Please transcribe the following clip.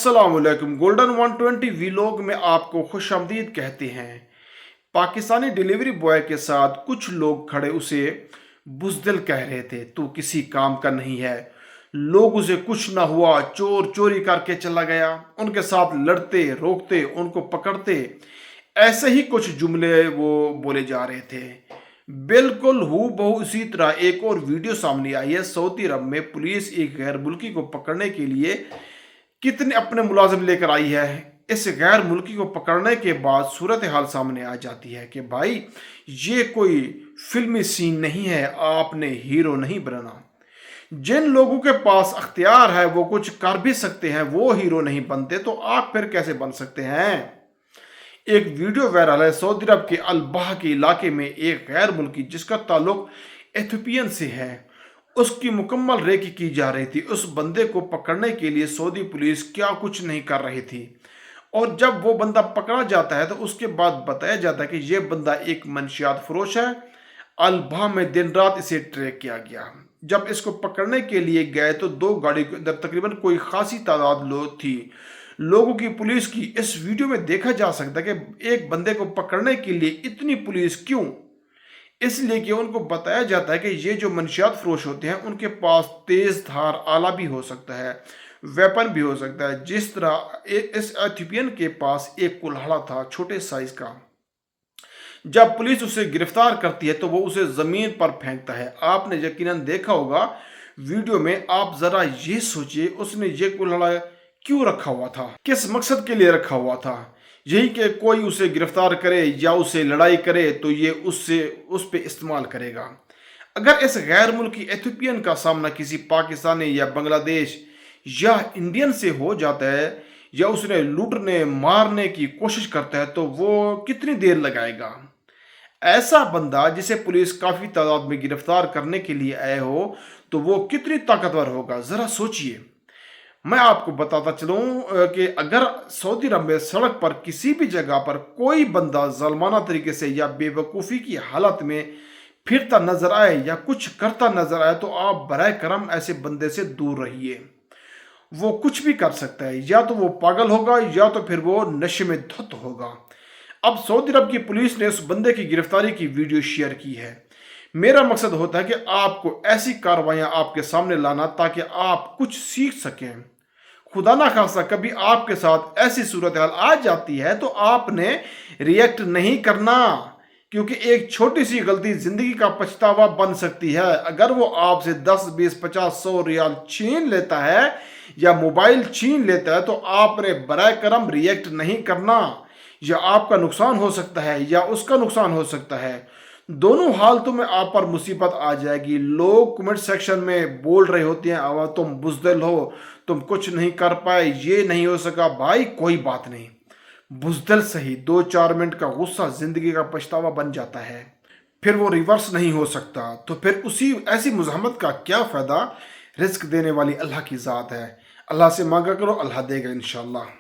अस्सलाम वालेकुम। Golden 120 vlog में आपको खुशामदीद कहते हैं। पाकिस्तानी डिलीवरी बॉय के साथ कुछ लोग खड़े उसे बुज़दिल कह रहे थे, तू किसी काम का नहीं है। लोग उसे कुछ ना हुआ, चोर चोरी करके चला गया। उनके साथ लड़ते, रोकते, उनको पकड़ते, ऐसे ही कुछ जुमले वो बोले जा रहे थे। बिल्कुल हूबहू इसी तरह एक और वीडियो सामने आई है। सऊदी अरब में पुलिस एक गैर मुल्की को पकड़ने के लिए कितने अपने मुलाजिम लेकर आई है। इस गैर मुल्की को पकड़ने के बाद सूरत हाल सामने आ जाती है कि भाई ये कोई फिल्मी सीन नहीं है, आपने हीरो नहीं बनना। जिन लोगों के पास अख्तियार है वो कुछ कर भी सकते हैं, वो हीरो नहीं बनते, तो आप फिर कैसे बन सकते हैं। एक वीडियो वायरल है सऊदी अरब के अलबाह के इलाके में। एक गैर मुल्की जिसका ताल्लुक एथियोपियन से है, उसकी मुकम्मल रेकी की जा रही थी। उस बंदे को पकड़ने के लिए सऊदी पुलिस क्या कुछ नहीं कर रही थी। और जब वो बंदा पकड़ा जाता है तो उसके बाद बताया जाता है कि ये बंदा एक मनशियात फरोश है। अलबाह में दिन रात इसे ट्रैक किया गया। जब इसको पकड़ने के लिए गए तो दो गाड़ी के अंदर तकरीबन कोई खासी तादाद लोग थी, लोगों की, पुलिस की। इस वीडियो में देखा जा सकता है कि एक बंदे को पकड़ने के लिए इतनी पुलिस क्यों। इसलिए कि उनको बताया जाता है कि ये जो मनशियात फरोश होते हैं उनके पास तेज धार आला भी हो सकता है, वेपन भी हो सकता है। जिस तरह इस एथियोपियन के पास एक कुल्हाड़ा था छोटे साइज का। जब पुलिस उसे गिरफ्तार करती है तो वो उसे जमीन पर फेंकता है। आपने यकीनन देखा होगा वीडियो में। आप जरा ये सोचिए उसने ये कुल्हाड़ा क्यों रखा हुआ था, किस मकसद के लिए रखा हुआ था। यही कि कोई उसे गिरफ्तार करे या उसे लड़ाई करे तो ये उस पे इस्तेमाल करेगा। अगर इस गैर मुल्की एथियोपियन का सामना किसी पाकिस्तानी या बांग्लादेश या इंडियन से हो जाता है, या उसने लूटने मारने की कोशिश करता है, तो वो कितनी देर लगाएगा। ऐसा बंदा जिसे पुलिस काफ़ी तादाद में गिरफ्तार करने के लिए आए हो, तो वो कितनी ताकतवर होगा, ज़रा सोचिए। मैं आपको बताता चलूँ कि अगर सऊदी अरब में सड़क पर किसी भी जगह पर कोई बंदा ज़ालिमाना तरीके से या बेवकूफ़ी की हालत में फिरता नज़र आए या कुछ करता नज़र आए, तो आप बराए करम ऐसे बंदे से दूर रहिए। वो कुछ भी कर सकता है, या तो वो पागल होगा या तो फिर वो नशे में धुत होगा। अब सऊदी अरब की पुलिस ने उस बंदे की गिरफ्तारी की वीडियो शेयर की है। मेरा मकसद होता है कि आपको ऐसी कार्रवाइयाँ आपके सामने लाना ताकि आप कुछ सीख सकें। खुदा ना खासा कभी आपके साथ ऐसी सूरत हाल आ जाती है तो आपने रिएक्ट नहीं करना, क्योंकि एक छोटी सी गलती जिंदगी का पछतावा बन सकती है। अगर वो आपसे 10, 20, 50, 100 रियाल छीन लेता है या मोबाइल छीन लेता है, तो आपने बराए करम रिएक्ट नहीं करना। या आपका नुकसान हो सकता है या उसका नुकसान हो सकता है। दोनों हालतों में आप पर मुसीबत आ जाएगी। लोग कमेंट सेक्शन में बोल रहे होते हैं, अब तुम बुज़दिल हो, तुम कुछ नहीं कर पाए, ये नहीं हो सका। भाई कोई बात नहीं, बुज़दिल सही, 2-4 मिनट का गुस्सा जिंदगी का पछतावा बन जाता है, फिर वो रिवर्स नहीं हो सकता। तो फिर उसी ऐसी मुज़ाहमत का क्या फ़ायदा। रिस्क देने वाली अल्लाह की ज़ात है। अल्लाह से मांगा करो, अल्लाह देगा इंशाअल्लाह।